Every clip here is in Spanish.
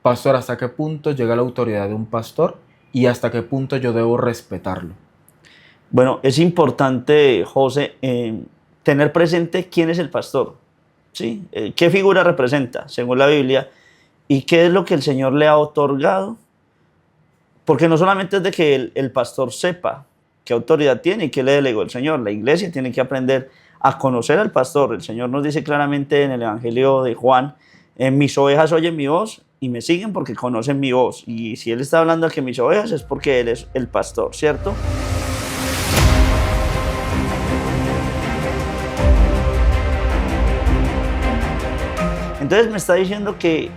Pastor, ¿hasta qué punto llega la autoridad de un pastor y hasta qué punto yo debo respetarlo? Bueno, es importante, José, tener presente quién es el pastor, ¿sí? ¿Qué figura representa, según la Biblia? ¿Y qué es lo que el Señor le ha otorgado? Porque no solamente es de que el pastor sepa qué autoridad tiene y qué le delegó el Señor. La iglesia tiene que aprender a conocer al pastor. El Señor nos dice claramente en el Evangelio de Juan, mis ovejas oyen mi voz y me siguen porque conocen mi voz. Y si Él está hablando de que mis ovejas es porque Él es el pastor, ¿cierto? Entonces me está diciendo que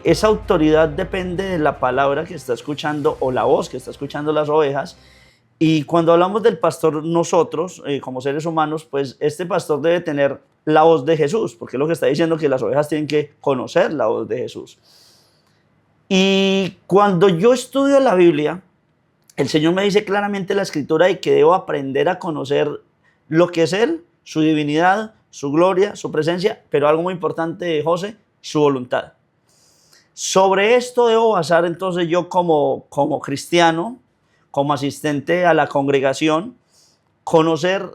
esa autoridad depende de la palabra que está escuchando o la voz que está escuchando las ovejas. Y cuando hablamos del pastor, nosotros, como seres humanos, pues este pastor debe tener la voz de Jesús, porque es lo que está diciendo, que las ovejas tienen que conocer la voz de Jesús. Y cuando yo estudio la Biblia, el Señor me dice claramente en la Escritura de que debo aprender a conocer lo que es Él, su divinidad, su gloria, su presencia, pero algo muy importante, José, su voluntad. Sobre esto debo basar entonces yo como cristiano, como asistente a la congregación, conocer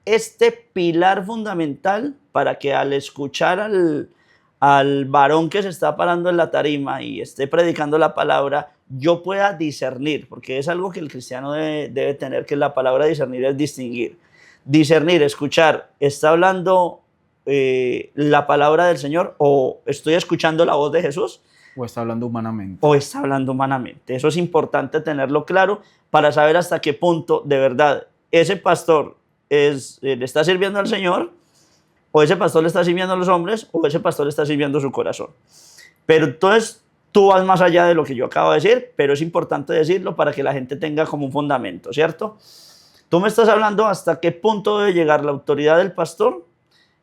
este pilar fundamental para que al escuchar al varón que se está parando en la tarima y esté predicando la palabra, yo pueda discernir, porque es algo que el cristiano debe tener, que la palabra discernir es distinguir. Discernir, escuchar, ¿está hablando la palabra del Señor o estoy escuchando la voz de Jesús? ¿O está hablando humanamente? O está hablando humanamente. Eso es importante tenerlo claro para saber hasta qué punto de verdad ese pastor le está sirviendo al Señor, o ese pastor le está sirviendo a los hombres, o ese pastor le está sirviendo su corazón. Pero entonces tú vas más allá de lo que yo acabo de decir, pero es importante decirlo para que la gente tenga como un fundamento, ¿cierto? Tú me estás hablando hasta qué punto debe llegar la autoridad del pastor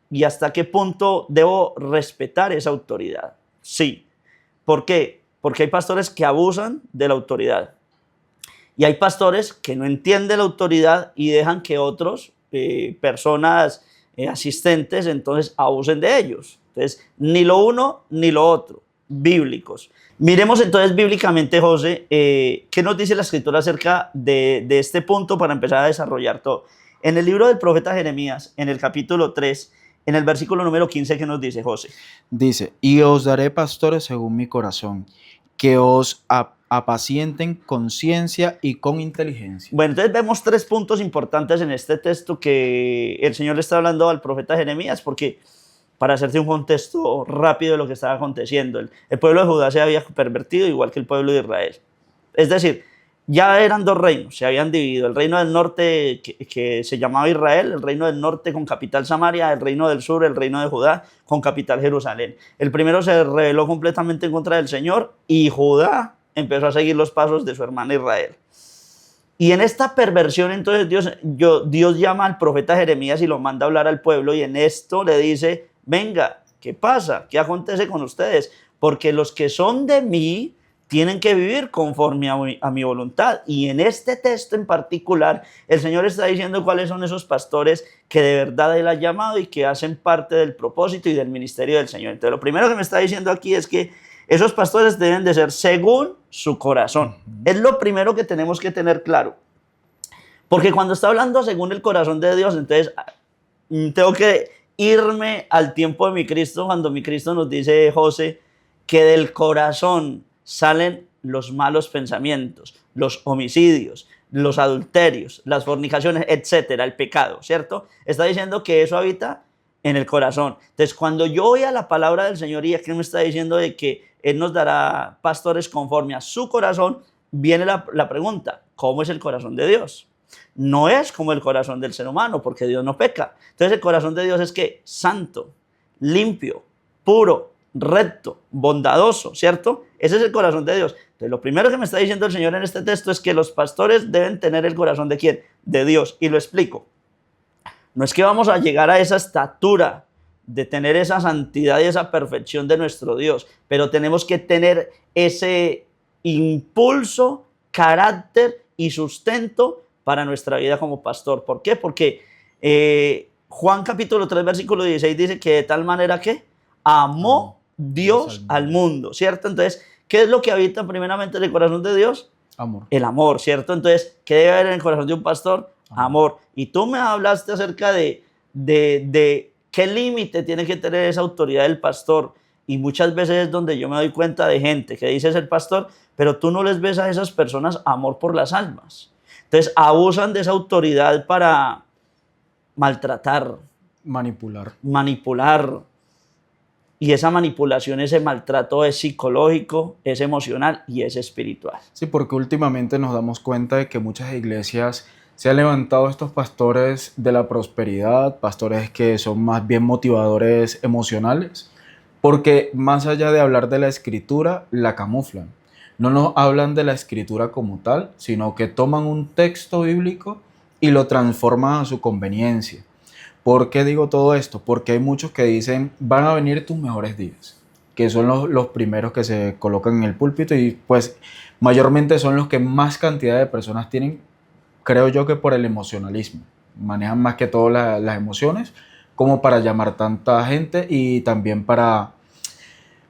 y hasta qué punto debo respetar esa autoridad. Sí. ¿Por qué? Porque hay pastores que abusan de la autoridad. Y hay pastores que no entienden la autoridad y dejan que otros, personas asistentes, entonces abusen de ellos. Entonces, ni lo uno ni lo otro, bíblicos. Miremos entonces bíblicamente, José, qué nos dice la Escritura acerca de este punto para empezar a desarrollar todo. En el libro del profeta Jeremías, en el capítulo 3, en el versículo número 15, ¿qué nos dice, José? Dice, y os daré pastores según mi corazón, que os apacienten con ciencia y con inteligencia. Bueno, entonces vemos tres puntos importantes en este texto que el Señor le está hablando al profeta Jeremías, porque para hacerte un contexto rápido de lo que estaba aconteciendo, el pueblo de Judá se había pervertido igual que el pueblo de Israel. Es decir, ya eran dos reinos, se habían dividido. El reino del norte, que se llamaba Israel, el reino del norte con capital Samaria, el reino del sur, el reino de Judá, con capital Jerusalén. El primero se rebeló completamente en contra del Señor y Judá empezó a seguir los pasos de su hermana Israel. Y en esta perversión, entonces Dios llama al profeta Jeremías y lo manda a hablar al pueblo, y en esto le dice, venga, ¿qué pasa? ¿Qué acontece con ustedes? Porque los que son de mí tienen que vivir conforme a mi voluntad. Y en este texto en particular, el Señor está diciendo cuáles son esos pastores que de verdad Él ha llamado y que hacen parte del propósito y del ministerio del Señor. Entonces, lo primero que me está diciendo aquí es que esos pastores deben de ser según su corazón. Es lo primero que tenemos que tener claro. Porque cuando está hablando según el corazón de Dios, entonces tengo que irme al tiempo de mi Cristo, cuando mi Cristo nos dice, José, que del corazón salen los malos pensamientos, los homicidios, los adulterios, las fornicaciones, etcétera, el pecado, ¿cierto? Está diciendo que eso habita en el corazón. Entonces, cuando yo voy a la palabra del Señor y aquí me está diciendo de que Él nos dará pastores conforme a su corazón, viene la pregunta, ¿cómo es el corazón de Dios? No es como el corazón del ser humano, porque Dios no peca. Entonces, el corazón de Dios es que santo, limpio, puro, recto, bondadoso, ¿cierto? Ese es el corazón de Dios. Entonces, lo primero que me está diciendo el Señor en este texto es que los pastores deben tener el corazón ¿de quién? De Dios. Y lo explico. No es que vamos a llegar a esa estatura de tener esa santidad y esa perfección de nuestro Dios, pero tenemos que tener ese impulso, carácter y sustento para nuestra vida como pastor. ¿Por qué? Porque Juan capítulo 3, versículo 16 dice que de tal manera que amó Dios al mundo, ¿cierto? Entonces, ¿qué es lo que habita primeramente en el corazón de Dios? Amor. El amor, ¿cierto? Entonces, ¿qué debe haber en el corazón de un pastor? Amor. Y tú me hablaste acerca de qué límite tiene que tener esa autoridad del pastor. Y muchas veces es donde yo me doy cuenta de gente que dice ser pastor, pero tú no les ves a esas personas amor por las almas. Entonces, abusan de esa autoridad para maltratar, manipular. Y esa manipulación, ese maltrato es psicológico, es emocional y es espiritual. Sí, porque últimamente nos damos cuenta de que muchas iglesias se han levantado estos pastores de la prosperidad, pastores que son más bien motivadores emocionales, porque más allá de hablar de la escritura, la camuflan. No nos hablan de la escritura como tal, sino que toman un texto bíblico y lo transforman a su conveniencia. ¿Por qué digo todo esto? Porque hay muchos que dicen, van a venir tus mejores días, que son los primeros que se colocan en el púlpito y pues mayormente son los que más cantidad de personas tienen, creo yo que por el emocionalismo. Manejan más que todo las emociones como para llamar tanta gente y también para,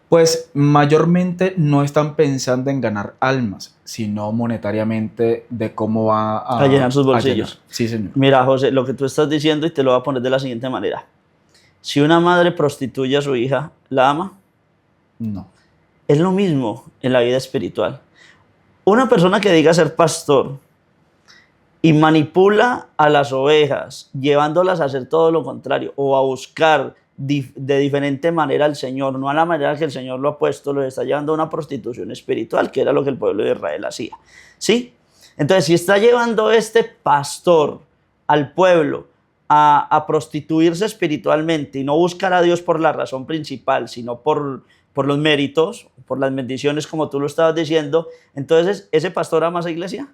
pues mayormente no están pensando en ganar almas, sino monetariamente de cómo va A llenar sus bolsillos. llenar. Sí, señor. Mira, José, lo que tú estás diciendo, y te lo voy a poner de la siguiente manera. Si una madre prostituye a su hija, ¿la ama? No. Es lo mismo en la vida espiritual. Una persona que diga ser pastor y manipula a las ovejas, llevándolas a hacer todo lo contrario o a buscar de diferente manera al Señor, no a la manera que el Señor lo ha puesto, lo está llevando a una prostitución espiritual, que era lo que el pueblo de Israel hacía. ¿Sí? Entonces, si está llevando este pastor al pueblo a prostituirse espiritualmente y no buscar a Dios por la razón principal, sino por los méritos, por las bendiciones, como tú lo estabas diciendo, entonces, ¿ese pastor ama a esa iglesia?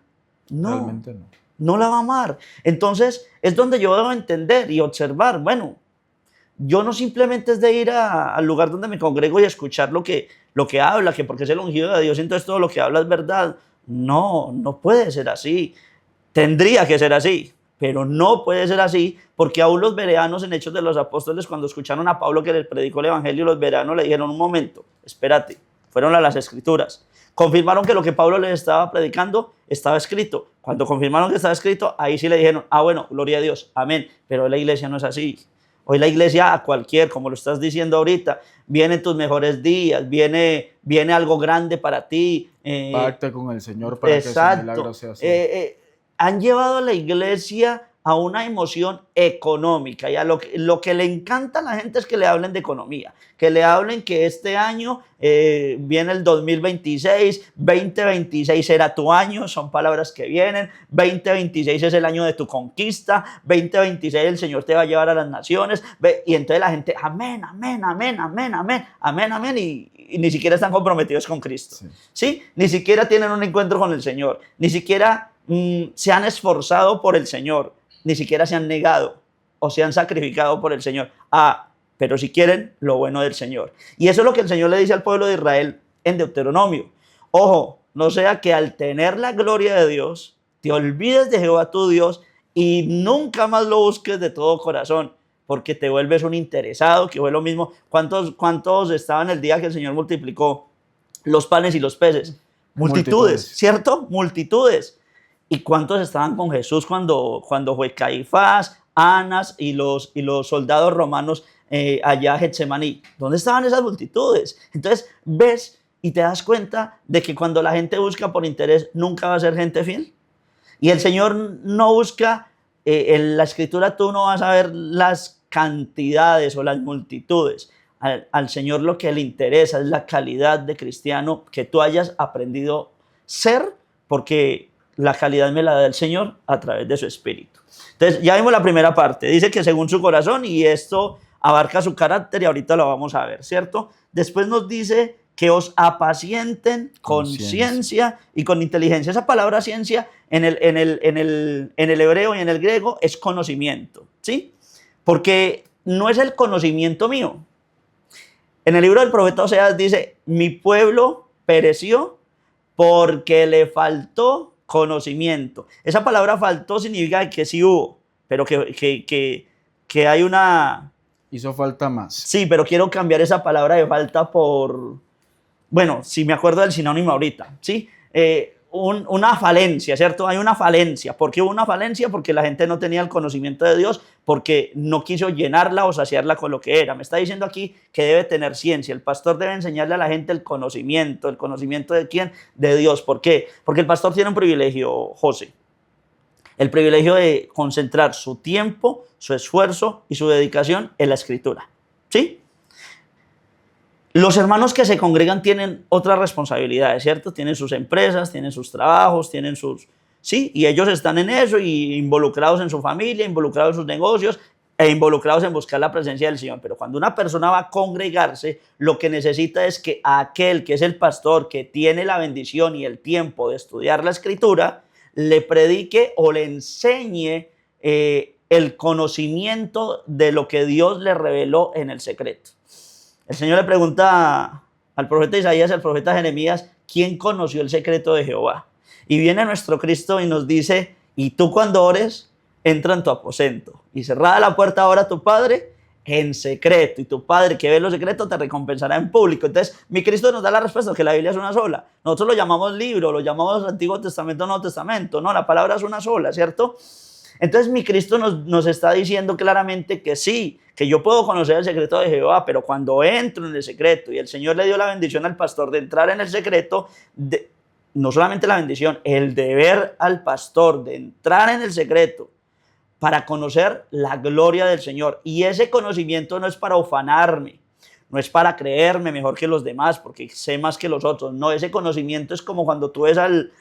No. Realmente no. No la va a amar. Entonces, es donde yo debo entender y observar, bueno, yo no simplemente es de ir al lugar donde me congrego y escuchar lo que habla, que porque es el ungido de Dios, entonces todo lo que habla es verdad. No, no puede ser así. Tendría que ser así, pero no puede ser así, porque aún los bereanos en Hechos de los Apóstoles, cuando escucharon a Pablo que les predicó el evangelio, los bereanos le dijeron, un momento, espérate, fueron a las escrituras, confirmaron que lo que Pablo les estaba predicando estaba escrito. Cuando confirmaron que estaba escrito, ahí sí le dijeron, bueno, gloria a Dios, amén, pero la iglesia no es así. Hoy la iglesia a cualquier, como lo estás diciendo ahorita, vienen tus mejores días, viene algo grande para ti. Pacta con el Señor para exacto, que ese milagro sea así. Han llevado a la iglesia a una emoción económica y a lo que le encanta a la gente es que le hablen de economía, que le hablen que este año viene el 2026, 2026 será tu año, son palabras que vienen, 2026 es el año de tu conquista, 2026 el Señor te va a llevar a las naciones, y entonces la gente, amén, amén, amén, amén, amén, amén, amén, y ni siquiera están comprometidos con Cristo, ¿sí? Ni siquiera tienen un encuentro con el Señor, ni siquiera se han esforzado por el Señor, ni siquiera se han negado o se han sacrificado por el Señor. Pero si quieren lo bueno del Señor. Y eso es lo que el Señor le dice al pueblo de Israel en Deuteronomio. Ojo, no sea que al tener la gloria de Dios, te olvides de Jehová tu Dios y nunca más lo busques de todo corazón, porque te vuelves un interesado, que fue lo mismo. ¿Cuántos estaban el día que el Señor multiplicó los panes y los peces? Multitudes, ¿cierto? Multitudes. ¿Y cuántos estaban con Jesús cuando fue Caifás, Anas y los soldados romanos allá a Getsemaní? ¿Dónde estaban esas multitudes? Entonces ves y te das cuenta de que cuando la gente busca por interés, nunca va a ser gente fiel. Y el Señor no busca, en la Escritura tú no vas a ver las cantidades o las multitudes. Al Señor lo que le interesa es la calidad de cristiano que tú hayas aprendido ser, porque la calidad me la da el Señor a través de su Espíritu. Entonces, ya vimos la primera parte. Dice que según su corazón, y esto abarca su carácter, y ahorita lo vamos a ver, ¿cierto? Después nos dice que os apacienten con ciencia y con inteligencia. Esa palabra ciencia en el hebreo y en el griego es conocimiento, ¿sí? Porque no es el conocimiento mío. En el libro del profeta Oseas dice, mi pueblo pereció porque le faltó conocimiento. Esa palabra faltó significa que sí hubo, pero que hay una Hizo falta más. Sí, pero quiero cambiar esa palabra de falta por, bueno, si me acuerdo del sinónimo ahorita, ¿sí? Una falencia, ¿cierto? Hay una falencia. ¿Por qué hubo una falencia? Porque la gente no tenía el conocimiento de Dios, porque no quiso llenarla o saciarla con lo que era. Me está diciendo aquí que debe tener ciencia. El pastor debe enseñarle a la gente el conocimiento de quién, de Dios. ¿Por qué? Porque el pastor tiene un privilegio, José. El privilegio de concentrar su tiempo, su esfuerzo y su dedicación en la escritura, ¿sí? Los hermanos que se congregan tienen otras responsabilidades, ¿cierto? Tienen sus empresas, tienen sus trabajos, tienen sus... Sí, y ellos están en eso y involucrados en su familia, involucrados en sus negocios e involucrados en buscar la presencia del Señor. Pero cuando una persona va a congregarse, lo que necesita es que aquel que es el pastor, que tiene la bendición y el tiempo de estudiar la Escritura, le predique o le enseñe el conocimiento de lo que Dios le reveló en el secreto. El Señor le pregunta al profeta Isaías, al profeta Jeremías, ¿quién conoció el secreto de Jehová? Y viene nuestro Cristo y nos dice, y tú cuando ores, entra en tu aposento, y cerrada la puerta ora a tu Padre en secreto, y tu Padre que ve los secretos te recompensará en público. Entonces, mi Cristo nos da la respuesta, que la Biblia es una sola. Nosotros lo llamamos libro, lo llamamos Antiguo Testamento, Nuevo Testamento. No, la palabra es una sola, ¿cierto? Entonces mi Cristo nos está diciendo claramente que sí, que yo puedo conocer el secreto de Jehová, pero cuando entro en el secreto, y el Señor le dio la bendición al pastor de entrar en el secreto, no solamente la bendición, el deber al pastor de entrar en el secreto para conocer la gloria del Señor. Y ese conocimiento no es para ufanarme, no es para creerme mejor que los demás, porque sé más que los otros. No, ese conocimiento es como cuando tú ves al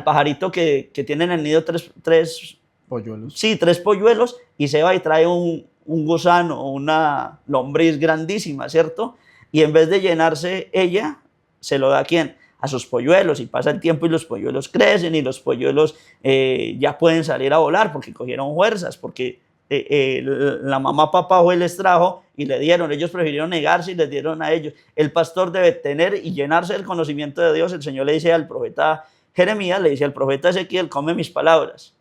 pajarito que tiene en el nido tres Polluelos. Sí, 3 polluelos, y se va y trae un gusano, una lombriz grandísima, ¿cierto? Y en vez de llenarse ella, se lo da ¿a quién? A sus polluelos, y pasa el tiempo y los polluelos crecen y los polluelos ya pueden salir a volar porque cogieron fuerzas, porque la mamá papá fue les trajo y le dieron, ellos prefirieron negarse y les dieron a ellos. El pastor debe tener y llenarse del conocimiento de Dios. El Señor le dice al profeta Jeremías, le dice al profeta Ezequiel, come mis palabras.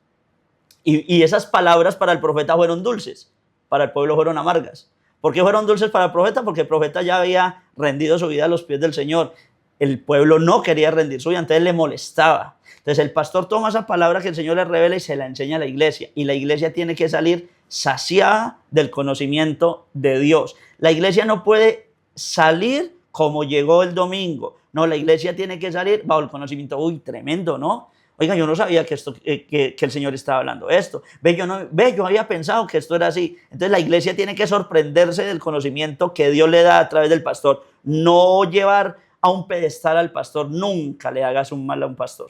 Y esas palabras para el profeta fueron dulces, para el pueblo fueron amargas. ¿Por qué fueron dulces para el profeta? Porque el profeta ya había rendido su vida a los pies del Señor. El pueblo no quería rendir su vida, entonces le molestaba. Entonces el pastor toma esa palabra que el Señor le revela y se la enseña a la iglesia. Y la iglesia tiene que salir saciada del conocimiento de Dios. La iglesia no puede salir como llegó el domingo. No, la iglesia tiene que salir bajo el conocimiento. Uy, tremendo, ¿no? Oiga, yo no sabía que el Señor estaba hablando esto. Yo había pensado que esto era así. Entonces la iglesia tiene que sorprenderse del conocimiento que Dios le da a través del pastor. No llevar a un pedestal al pastor. Nunca le hagas un mal a un pastor.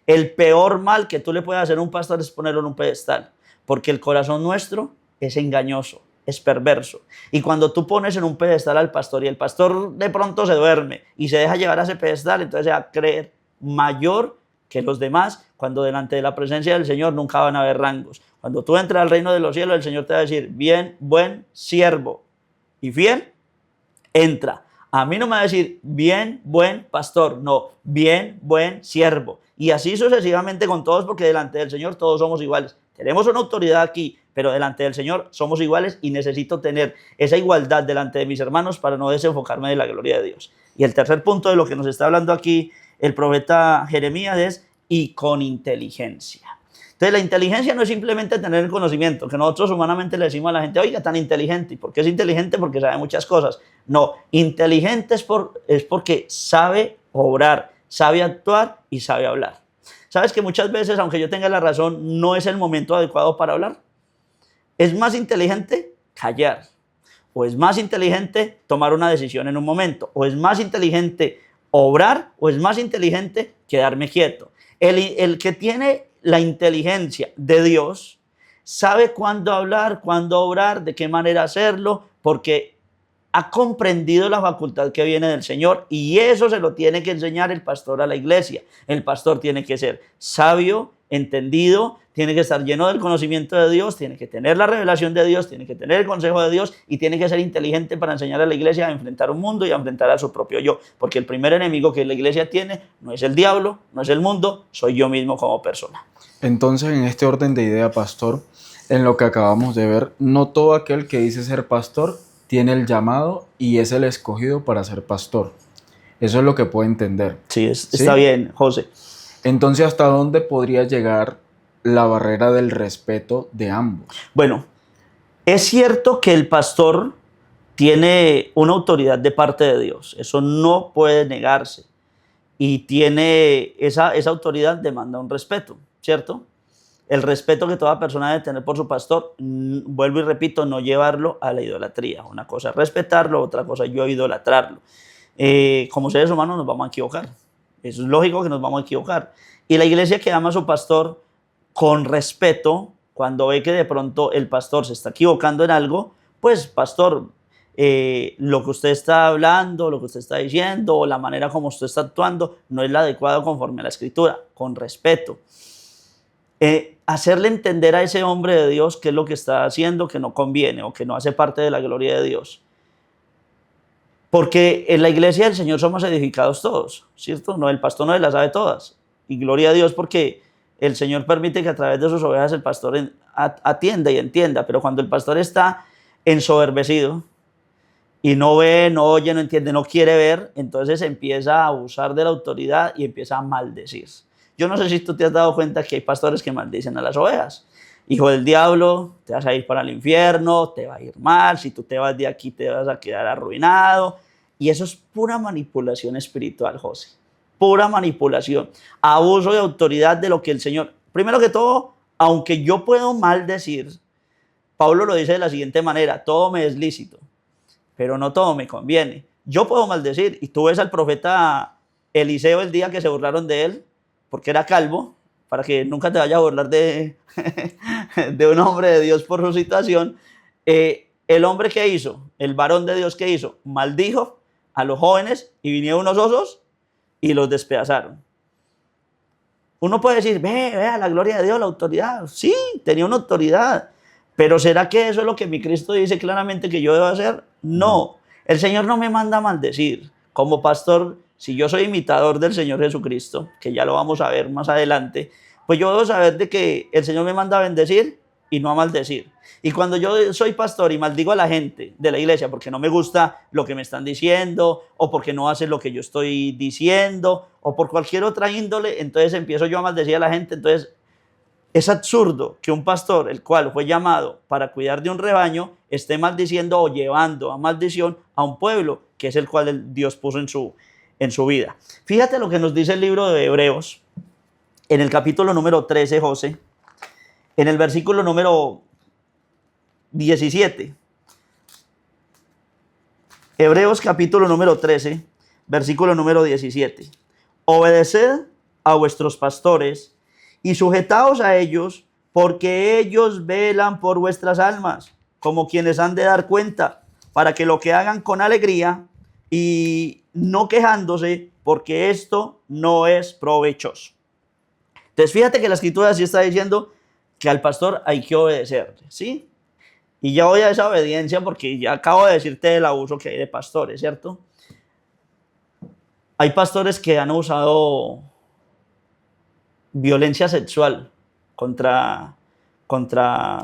El peor mal que tú le puedes hacer a un pastor es ponerlo en un pedestal. Porque el corazón nuestro es engañoso, es perverso. Y cuando tú pones en un pedestal al pastor y el pastor de pronto se duerme y se deja llevar a ese pedestal, entonces se va a creer mayor que los demás, cuando delante de la presencia del Señor nunca van a haber rangos. Cuando tú entres al reino de los cielos, el Señor te va a decir, bien, buen siervo y fiel, entra. A mí no me va a decir, bien, buen pastor, no, bien, buen siervo. Y así sucesivamente con todos, porque delante del Señor todos somos iguales. Tenemos una autoridad aquí, pero delante del Señor somos iguales y necesito tener esa igualdad delante de mis hermanos para no desenfocarme de la gloria de Dios. Y el tercer punto de lo que nos está hablando aquí el profeta Jeremías es, y con inteligencia. Entonces la inteligencia no es simplemente tener el conocimiento, que nosotros humanamente le decimos a la gente, oiga, tan inteligente. ¿Y por qué es inteligente? Porque sabe muchas cosas. No, inteligente es porque sabe obrar, sabe actuar y sabe hablar. ¿Sabes que muchas veces, aunque yo tenga la razón, no es el momento adecuado para hablar? Es más inteligente callar, o es más inteligente tomar una decisión en un momento, o es más inteligente obrar, o es más inteligente quedarme quieto. El que tiene la inteligencia de Dios sabe cuándo hablar, cuándo obrar, de qué manera hacerlo, porque ha comprendido la facultad que viene del Señor, y eso se lo tiene que enseñar el pastor a la iglesia. El pastor tiene que ser sabio, entendido, tiene que estar lleno del conocimiento de Dios, tiene que tener la revelación de Dios, tiene que tener el consejo de Dios y tiene que ser inteligente para enseñar a la iglesia a enfrentar un mundo y a enfrentar a su propio yo, porque el primer enemigo que la iglesia tiene no es el diablo, no es el mundo, soy yo mismo como persona. Entonces, en este orden de idea, pastor, En lo que acabamos de ver, no todo aquel que dice ser pastor tiene el llamado y es el escogido para ser pastor. Eso es lo que puedo entender. Sí, ¿Sí? está bien, José. Entonces, ¿hasta dónde podría llegar la barrera del respeto de ambos? Bueno, es cierto que el pastor tiene una autoridad de parte de Dios, eso no puede negarse. Y tiene esa autoridad demanda un respeto, ¿cierto? El respeto que toda persona debe tener por su pastor, vuelvo y repito, no llevarlo a la idolatría. Una cosa es respetarlo, otra cosa es yo idolatrarlo. Como seres humanos nos vamos a equivocar. Eso es lógico que nos vamos a equivocar. Y la iglesia que ama a su pastor con respeto, cuando ve que de pronto el pastor se está equivocando en algo, pues pastor, lo que usted está hablando, lo que usted está diciendo, o la manera como usted está actuando, no es la adecuada conforme a la escritura, con respeto. Hacerle entender a ese hombre de Dios qué es lo que está haciendo, que no conviene o que no hace parte de la gloria de Dios. Porque en la iglesia del Señor somos edificados todos, ¿cierto? No, el pastor no se las sabe todas. Y gloria a Dios porque el Señor permite que a través de sus ovejas el pastor atienda y entienda. Pero cuando el pastor está ensoberbecido y no ve, no oye, no entiende, no quiere ver, entonces empieza a abusar de la autoridad y empieza a maldecir. Yo no sé si tú te has dado cuenta que hay pastores que maldicen a las ovejas. Hijo del diablo, te vas a ir para el infierno, te va a ir mal, si tú te vas de aquí te vas a quedar arruinado. Y eso es pura manipulación espiritual, José. Pura manipulación. Abuso de autoridad de lo que el Señor... Primero que todo, aunque yo puedo maldecir, Pablo lo dice de la siguiente manera: todo me es lícito, pero no todo me conviene. Yo puedo maldecir, y tú ves al profeta Eliseo el día que se burlaron de él, porque era calvo, para que nunca te vayas a burlar de un hombre de Dios por su situación. El hombre que hizo, el varón de Dios que hizo, maldijo a los jóvenes y vinieron unos osos y los despedazaron. Uno puede decir, vea la gloria de Dios, la autoridad. Sí, tenía una autoridad, pero ¿será que eso es lo que mi Cristo dice claramente que yo debo hacer? No, el Señor no me manda a maldecir. Como pastor, si yo soy imitador del Señor Jesucristo, que ya lo vamos a ver más adelante, pues yo debo saber de que el Señor me manda a bendecir y no a maldecir. Y cuando yo soy pastor y maldigo a la gente de la iglesia porque no me gusta lo que me están diciendo, o porque no hacen lo que yo estoy diciendo, o por cualquier otra índole, entonces empiezo yo a maldecir a la gente. Entonces es absurdo que un pastor, el cual fue llamado para cuidar de un rebaño, esté maldiciendo o llevando a maldición a un pueblo, que es el cual Dios puso en su vida. Fíjate lo que nos dice el libro de Hebreos, en el capítulo número 13, José, en el versículo número 17. Hebreos capítulo número 13, versículo número 17. Obedeced a vuestros pastores y sujetaos a ellos, porque ellos velan por vuestras almas, como quienes han de dar cuenta, para que lo que hagan con alegría y no quejándose, porque esto no es provechoso. Entonces fíjate que la escritura sí está diciendo que al pastor hay que obedecerle, ¿sí? Y ya voy a esa obediencia porque ya acabo de decirte el abuso que hay de pastores, ¿cierto? Hay pastores que han usado violencia sexual contra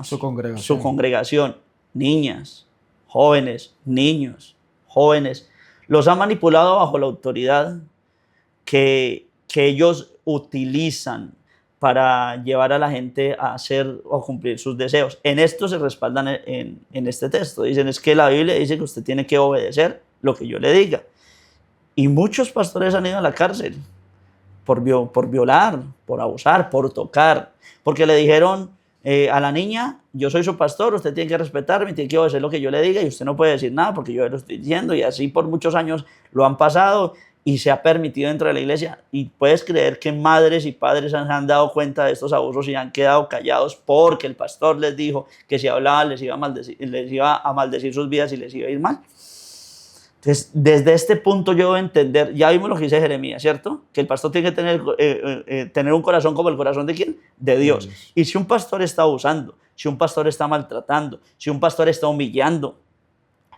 Su congregación. su congregación. Niñas, jóvenes, niños, jóvenes. Los han manipulado bajo la autoridad que ellos utilizan para llevar a la gente a hacer o cumplir sus deseos. En esto se respaldan en este texto. Dicen, es que la Biblia dice que usted tiene que obedecer lo que yo le diga. Y muchos pastores han ido a la cárcel por violar, por abusar, por tocar, porque le dijeron a la niña, yo soy su pastor, usted tiene que respetarme, tiene que obedecer lo que yo le diga y usted no puede decir nada porque yo lo estoy diciendo. Y así por muchos años lo han pasado y se ha permitido dentro de la iglesia. Y puedes creer que madres y padres se han dado cuenta de estos abusos y han quedado callados porque el pastor les dijo que si hablaban les iba a maldecir sus vidas y les iba a ir mal. Entonces, desde este punto yo debo entender, ya vimos lo que dice Jeremías, ¿cierto? Que el pastor tiene que tener un corazón como el corazón ¿de quién? De Dios. Y si un pastor está abusando, si un pastor está maltratando, si un pastor está humillando,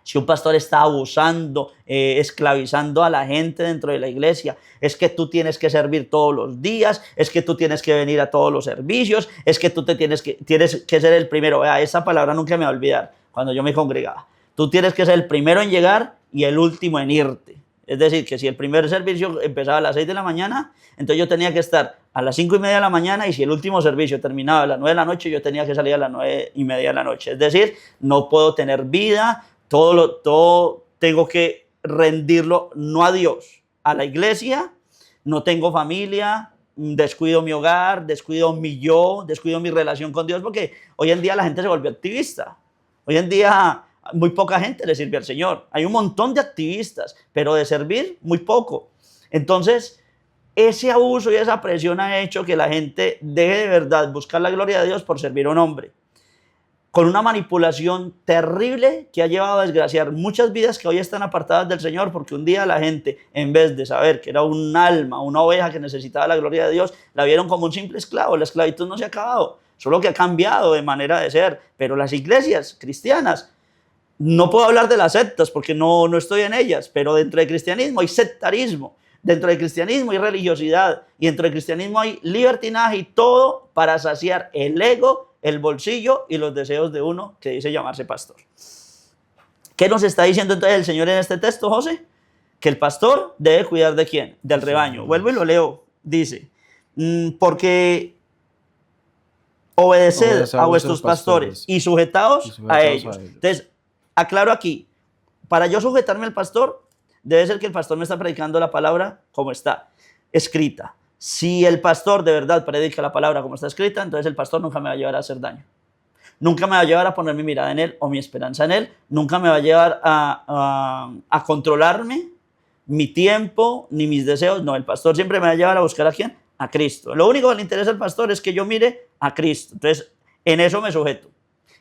si un pastor está abusando, esclavizando a la gente dentro de la iglesia, es que tú tienes que servir todos los días, es que tú tienes que venir a todos los servicios, es que tú tienes que ser el primero. Vea, esa palabra nunca me va a olvidar cuando yo me congregaba. Tú tienes que ser el primero en llegar y el último en irte. Es decir, que si el primer servicio empezaba a las 6 de la mañana, entonces yo tenía que estar a las 5:30 de la mañana, y si el último servicio terminaba a las 9 de la noche, yo tenía que salir a las 9:30 de la noche. Es decir, no puedo tener vida, todo tengo que rendirlo, no a Dios, a la iglesia. No tengo familia, descuido mi hogar, descuido mi yo, descuido mi relación con Dios, porque hoy en día la gente se volvió activista. Hoy en día muy poca gente le sirve al Señor. Hay un montón de activistas, pero de servir, muy poco. Entonces, ese abuso y esa presión ha hecho que la gente deje de verdad buscar la gloria de Dios por servir a un hombre, con una manipulación terrible que ha llevado a desgraciar muchas vidas que hoy están apartadas del Señor, porque un día la gente, en vez de saber que era un alma, una oveja que necesitaba la gloria de Dios, la vieron como un simple esclavo. La esclavitud no se ha acabado, solo que ha cambiado de manera de ser. Pero las iglesias cristianas, no puedo hablar de las sectas porque no estoy en ellas, pero dentro del cristianismo hay sectarismo, dentro del cristianismo hay religiosidad, y dentro del cristianismo hay libertinaje, y todo para saciar el ego, el bolsillo y los deseos de uno que dice llamarse pastor. ¿Qué nos está diciendo entonces el Señor en este texto, José? Que el pastor debe cuidar ¿de quién? Del rebaño. Vuelvo y lo leo. Dice, porque obedeced a vuestros pastores y sujetaos a ellos. Entonces, aclaro aquí, para yo sujetarme al pastor, debe ser que el pastor me está predicando la palabra como está escrita. Si el pastor de verdad predica la palabra como está escrita, entonces el pastor nunca me va a llevar a hacer daño. Nunca me va a llevar a poner mi mirada en él o mi esperanza en él. Nunca me va a llevar a controlarme, mi tiempo, ni mis deseos. No, el pastor siempre me va a llevar a buscar ¿a quién? A Cristo. Lo único que le interesa al pastor es que yo mire a Cristo. Entonces, en eso me sujeto,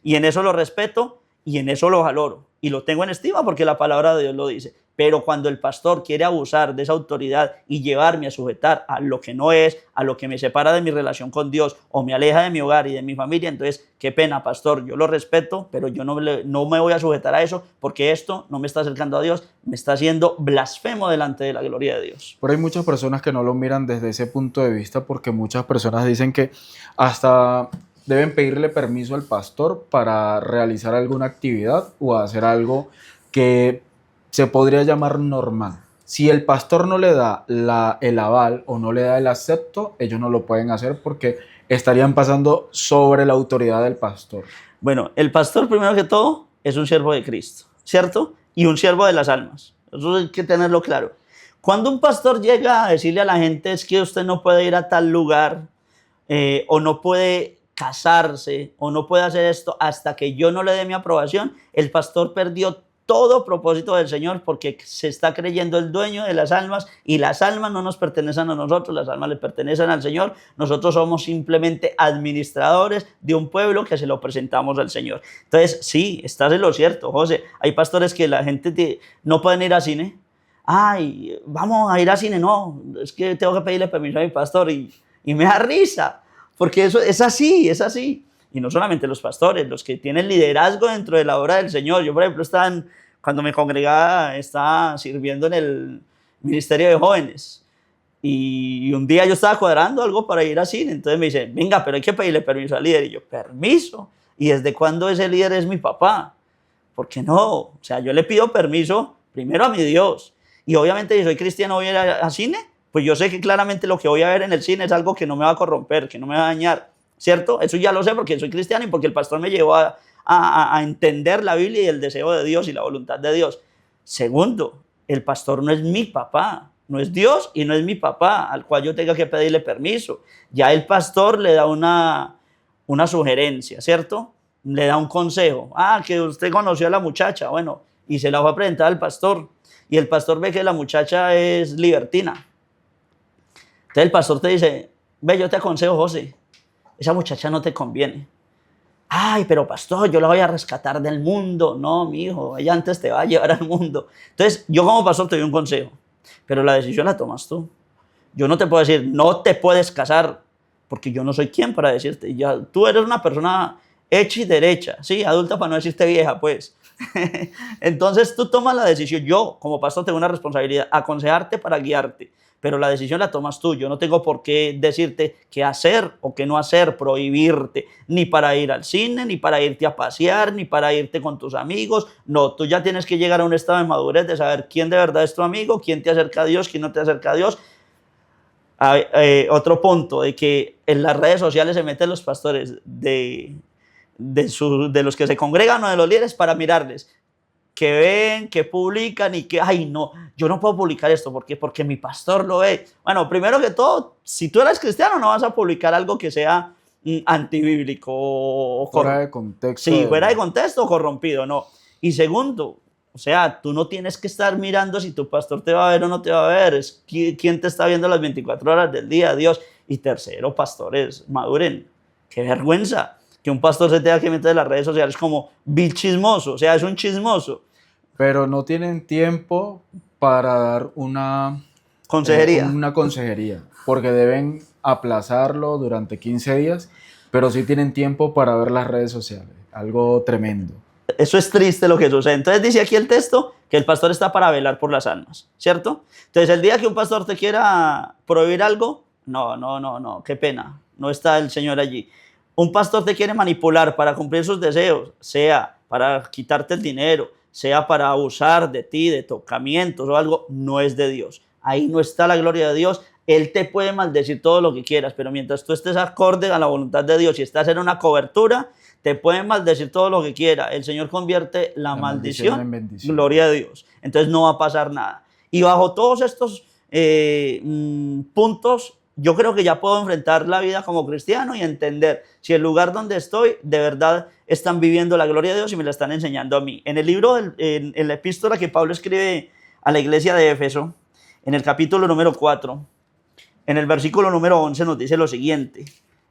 y en eso lo respeto, y en eso lo valoro, y lo tengo en estima porque la palabra de Dios lo dice. Pero cuando el pastor quiere abusar de esa autoridad y llevarme a sujetar a lo que no es, a lo que me separa de mi relación con Dios o me aleja de mi hogar y de mi familia, entonces, qué pena, pastor, yo lo respeto, pero yo no me voy a sujetar a eso, porque esto no me está acercando a Dios, me está haciendo blasfemo delante de la gloria de Dios. Pero hay muchas personas que no lo miran desde ese punto de vista, porque muchas personas dicen que hasta deben pedirle permiso al pastor para realizar alguna actividad o hacer algo que se podría llamar normal. Si el pastor no le da el aval o no le da el acepto, ellos no lo pueden hacer porque estarían pasando sobre la autoridad del pastor. Bueno, el pastor, primero que todo, es un siervo de Cristo, ¿cierto? Y un siervo de las almas. Eso hay que tenerlo claro. Cuando un pastor llega a decirle a la gente es que usted no puede ir a tal lugar, o no puede casarse, o no puede hacer esto hasta que yo no le dé mi aprobación, el pastor perdió todo propósito del Señor, porque se está creyendo el dueño de las almas, y las almas no nos pertenecen a nosotros, las almas le pertenecen al Señor. Nosotros somos simplemente administradores de un pueblo que se lo presentamos al Señor. Entonces, sí, estás en lo cierto, José. Hay pastores que la gente no pueden ir al cine. Ay, vamos a ir al cine. No, es que tengo que pedirle permiso a mi pastor, y me da risa, porque eso es así, es así. Y no solamente los pastores, los que tienen liderazgo dentro de la obra del Señor. Yo, por ejemplo, cuando me congregaba, estaba sirviendo en el ministerio de jóvenes. Y un día yo estaba cuadrando algo para ir al cine. Entonces me dice, venga, pero hay que pedirle permiso al líder. Y yo, ¿permiso? ¿Y desde cuándo ese líder es mi papá? ¿Por qué no? O sea, yo le pido permiso primero a mi Dios. Y obviamente, si soy cristiano, voy a ir al cine, pues yo sé que claramente lo que voy a ver en el cine es algo que no me va a corromper, que no me va a dañar. ¿Cierto? Eso ya lo sé porque soy cristiano y porque el pastor me llevó a entender la Biblia y el deseo de Dios y la voluntad de Dios. Segundo, el pastor no es mi papá, no es Dios y no es mi papá al cual yo tenga que pedirle permiso. Ya el pastor le da una sugerencia, ¿cierto? Le da un consejo. Ah, que usted conoció a la muchacha, bueno, y se la va a presentar al pastor. Y el pastor ve que la muchacha es libertina. Entonces el pastor te dice, ve, yo te aconsejo, José, esa muchacha no te conviene. Ay, pero pastor, yo la voy a rescatar del mundo. No, mi hijo, ella antes te va a llevar al mundo. Entonces, yo como pastor te doy un consejo, pero la decisión la tomas tú. Yo no te puedo decir, no te puedes casar, porque yo no soy quien para decirte. Ya, tú eres una persona hecha y derecha, ¿sí? Adulta para no decirte vieja, pues. Entonces tú tomas la decisión. Yo, como pastor, tengo una responsabilidad, aconsejarte para guiarte, pero la decisión la tomas tú. Yo no tengo por qué decirte qué hacer o qué no hacer, prohibirte, ni para ir al cine, ni para irte a pasear, ni para irte con tus amigos. No, tú ya tienes que llegar a un estado de madurez de saber quién de verdad es tu amigo, quién te acerca a Dios, quién no te acerca a Dios. Otro punto, de que en las redes sociales se meten los pastores de los que se congregan o de los líderes para mirarles, que ven, que publican y que, ay no, yo no puedo publicar esto porque mi pastor lo ve. Bueno, primero que todo, si tú eres cristiano no vas a publicar algo que sea antibíblico o fuera de contexto. Sí, fuera de contexto o corrompido, no. Y segundo, o sea, tú no tienes que estar mirando si tu pastor te va a ver o no te va a ver, es quién te está viendo las 24 horas del día, Dios. Y tercero, pastores, maduren, qué vergüenza que un pastor se tenga que meter en las redes sociales como vil chismoso, o sea, es un chismoso. Pero no tienen tiempo para dar una consejería, porque deben aplazarlo durante 15 días, pero sí tienen tiempo para ver las redes sociales, algo tremendo. Eso es triste lo que sucede. Entonces dice aquí el texto que el pastor está para velar por las almas, ¿cierto? Entonces el día que un pastor te quiera prohibir algo, no, qué pena, no está el Señor allí. Un pastor te quiere manipular para cumplir sus deseos, sea para quitarte el dinero, sea para abusar de ti, de tocamientos o algo, no es de Dios. Ahí no está la gloria de Dios. Él te puede maldecir todo lo que quieras, pero mientras tú estés acorde a la voluntad de Dios y estás en una cobertura, te pueden maldecir todo lo que quiera. El Señor convierte la maldición en bendición. Gloria a Dios. Entonces no va a pasar nada. Y bajo todos estos puntos, yo creo que ya puedo enfrentar la vida como cristiano y entender si el lugar donde estoy de verdad están viviendo la gloria de Dios y me la están enseñando a mí. En el libro, en la epístola que Pablo escribe a la iglesia de Éfeso, en el capítulo número 4, en el versículo número 11 nos dice lo siguiente,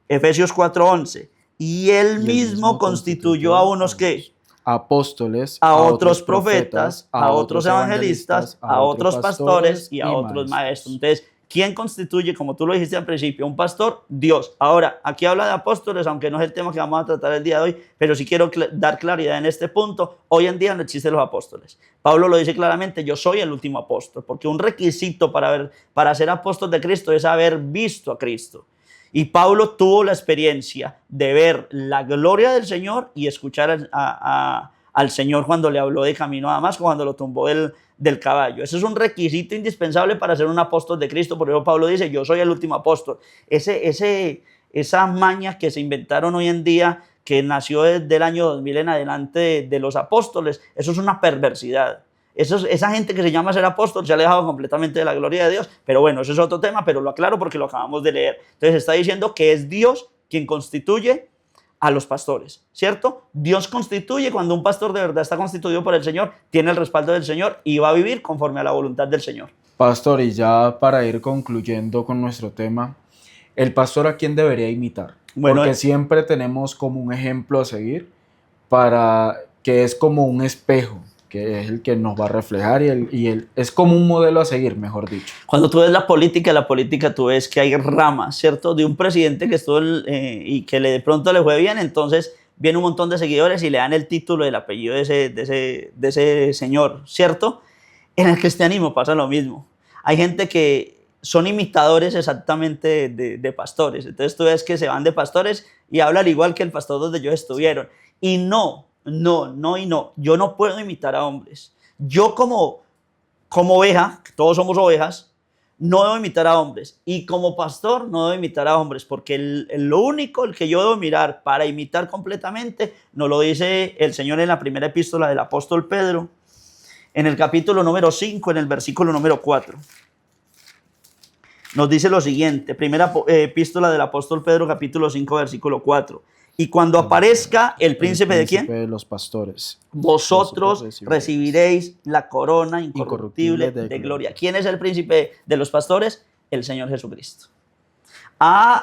Efesios 4:11, y él mismo constituyó a unos que apóstoles, a otros profetas, a otros evangelistas, a otros pastores y a otros maestros. Entonces, ¿quién constituye, como tú lo dijiste al principio, un pastor? Dios. Ahora, aquí habla de apóstoles, aunque no es el tema que vamos a tratar el día de hoy, pero sí quiero dar claridad en este punto. Hoy en día no existen los apóstoles. Pablo lo dice claramente, yo soy el último apóstol, porque un requisito para ser apóstol de Cristo es haber visto a Cristo. Y Pablo tuvo la experiencia de ver la gloria del Señor y escuchar al Señor cuando le habló de camino a Damasco, cuando lo tumbó del caballo. Ese es un requisito indispensable para ser un apóstol de Cristo. Por eso Pablo dice, yo soy el último apóstol. Esa maña que se inventaron hoy en día, que nació desde el año 2000 en adelante de los apóstoles, eso es una perversidad. Esa gente que se llama ser apóstol se ha alejado completamente de la gloria de Dios. Pero bueno, eso es otro tema, pero lo aclaro porque lo acabamos de leer. Entonces está diciendo que es Dios quien constituye a los pastores, ¿cierto? Dios constituye cuando un pastor de verdad está constituido por el Señor, tiene el respaldo del Señor y va a vivir conforme a la voluntad del Señor. Pastor, y ya para ir concluyendo con nuestro tema, ¿el pastor a quién debería imitar? Bueno, porque siempre tenemos como un ejemplo a seguir, que es como un espejo, que es el que nos va a reflejar y es como un modelo a seguir, mejor dicho. Cuando tú ves la política tú ves que hay ramas, ¿cierto? De un presidente que estuvo y que de pronto le fue bien, entonces viene un montón de seguidores y le dan el título, el apellido de ese señor, ¿cierto? En el cristianismo pasa lo mismo. Hay gente que son imitadores exactamente de pastores. Entonces tú ves que se van de pastores y hablan igual que el pastor donde ellos estuvieron. Y no. Yo no puedo imitar a hombres. Yo como oveja, todos somos ovejas, no debo imitar a hombres. Y como pastor no debo imitar a hombres, porque lo único que yo debo mirar para imitar completamente, nos lo dice el Señor en la primera epístola del apóstol Pedro, en el capítulo número 5, en el versículo número 4. Nos dice lo siguiente, primera epístola del apóstol Pedro, capítulo 5, versículo 4. Y cuando aparezca el príncipe de quién? De los pastores. Vosotros recibiréis la corona incorruptible de gloria. ¿Quién es el príncipe de los pastores? El Señor Jesucristo.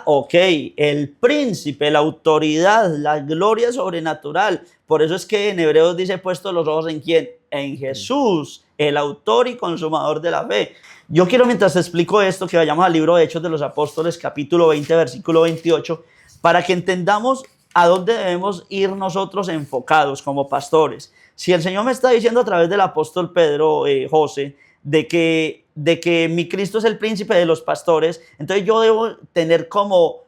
Ok, el príncipe, la autoridad, la gloria sobrenatural. Por eso es que en Hebreos dice, puesto los ojos ¿en quién? En Jesús, el autor y consumador de la fe. Yo quiero, mientras te explico esto, que vayamos al libro de Hechos de los Apóstoles, capítulo 20, versículo 28, para que entendamos ¿a dónde debemos ir nosotros enfocados como pastores? Si el Señor me está diciendo a través del apóstol Pedro, José, de que mi Cristo es el príncipe de los pastores, entonces yo debo tener como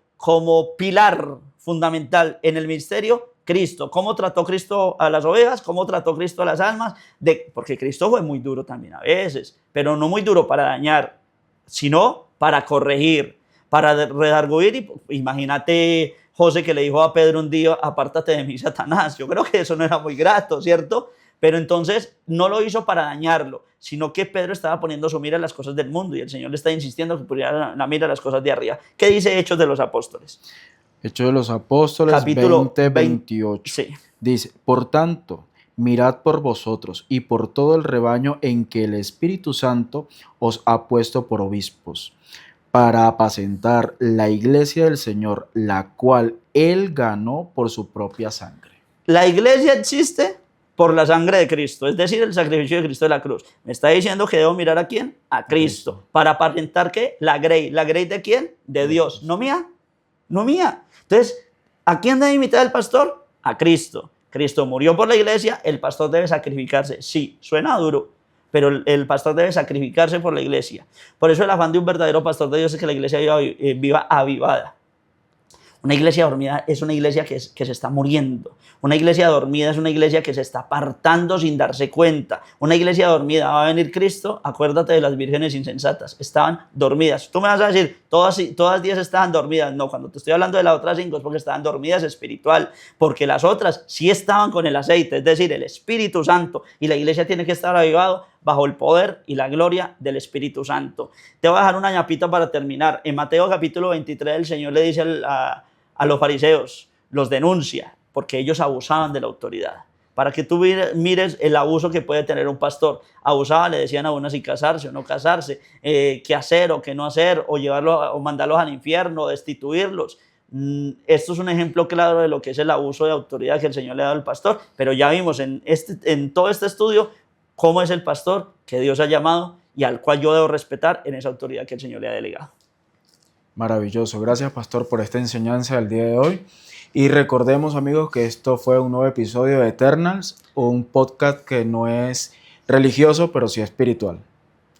pilar fundamental en el ministerio Cristo. ¿Cómo trató Cristo a las ovejas? ¿Cómo trató Cristo a las almas? Porque Cristo fue muy duro también a veces, pero no muy duro para dañar, sino para corregir, para redarguir. Y imagínate José que le dijo a Pedro un día, apártate de mí, Satanás. Yo creo que eso no era muy grato, ¿cierto? Pero entonces no lo hizo para dañarlo, sino que Pedro estaba poniendo su mira en las cosas del mundo y el Señor le está insistiendo que pusiera la mira en las cosas de arriba. ¿Qué dice Hechos de los Apóstoles? Hechos de los Apóstoles Capítulo 20:28. Sí. Dice, por tanto, mirad por vosotros y por todo el rebaño en que el Espíritu Santo os ha puesto por obispos, para apacentar la iglesia del Señor, la cual Él ganó por su propia sangre. La iglesia existe por la sangre de Cristo, es decir, el sacrificio de Cristo de la cruz. Me está diciendo que debo mirar a quién, a Cristo, para apacentar ¿qué? La grey de quién, de Dios, no mía, no mía. Entonces, ¿a quién debe imitar el pastor? A Cristo. Cristo murió por la iglesia, el pastor debe sacrificarse. Sí, suena duro, pero el pastor debe sacrificarse por la iglesia. Por eso el afán de un verdadero pastor de Dios es que la iglesia viva avivada. Una iglesia dormida es una iglesia que se está muriendo. Una iglesia dormida es una iglesia que se está apartando sin darse cuenta. Una iglesia dormida, va a venir Cristo, acuérdate de las vírgenes insensatas, estaban dormidas. Tú me vas a decir, todas 10 estaban dormidas. No, cuando te estoy hablando de las otras 5 es porque estaban dormidas espiritual, porque las otras sí estaban con el aceite, es decir, el Espíritu Santo. Y la iglesia tiene que estar avivado bajo el poder y la gloria del Espíritu Santo. Te voy a dejar una ñapita para terminar. En Mateo capítulo 23 el Señor le dice a los fariseos, los denuncia, porque ellos abusaban de la autoridad. Para que tú mires el abuso que puede tener un pastor. Abusaba, le decían a uno si casarse o no casarse, qué hacer o qué no hacer, o o mandarlos al infierno, o destituirlos. Esto es un ejemplo claro de lo que es el abuso de autoridad que el Señor le ha dado al pastor, pero ya vimos en todo este estudio cómo es el pastor que Dios ha llamado y al cual yo debo respetar en esa autoridad que el Señor le ha delegado. Maravilloso. Gracias, pastor, por esta enseñanza del día de hoy. Y recordemos, amigos, que esto fue un nuevo episodio de Eternals, un podcast que no es religioso, pero sí espiritual.